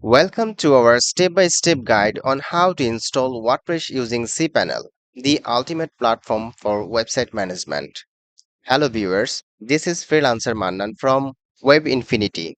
Welcome to our step-by-step guide on how to install WordPress using cPanel, the ultimate platform for website management. Hello viewers, this is Freelancer Mannan from Web Infinity.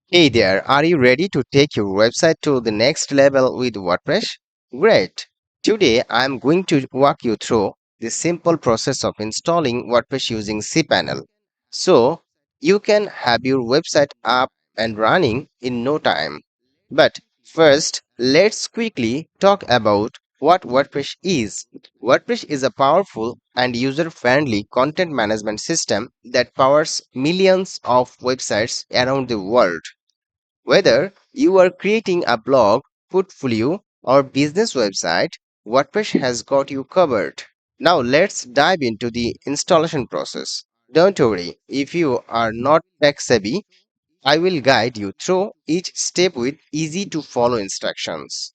Hey there, are you ready to take your website to the next level with WordPress? Great! Today I am going to walk you through the simple process of installing WordPress using cPanel. So you can have your website up and running in no time. But first, let's quickly talk about what WordPress is. WordPress is a powerful and user-friendly content management system that powers millions of websites around the world. Whether you are creating a blog, portfolio, or business website, WordPress has got you covered. Now let's dive into the installation process. Don't worry, if you are not tech savvy, I will guide you through each step with easy to follow instructions.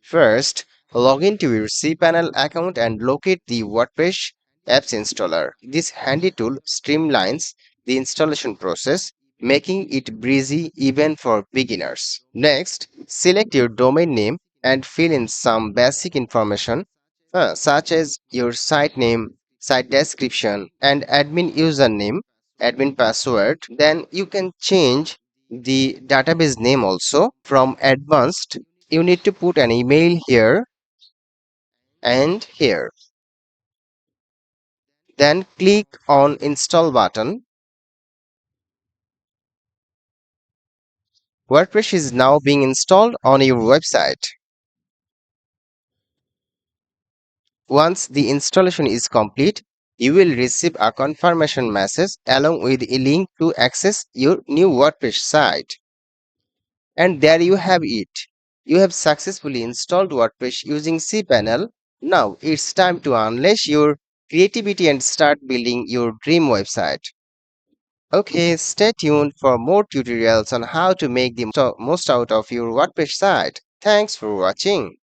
First, log into your cPanel account and locate the WordPress apps installer. This handy tool streamlines the installation process, making it breezy even for beginners. Next, select your domain name and fill in some basic information such as your site name, site description, and admin username, admin password. Then you can change the database name also from advanced. You need to put an email here and here. Then click on install button. WordPress is now being installed on your website. Once the installation is complete, you will receive a confirmation message along with a link to access your new WordPress site. And there you have it. You have successfully installed WordPress using cPanel. Now it's time to unleash your creativity and start building your dream website. Okay, stay tuned for more tutorials on how to make the most out of your WordPress site. Thanks for watching.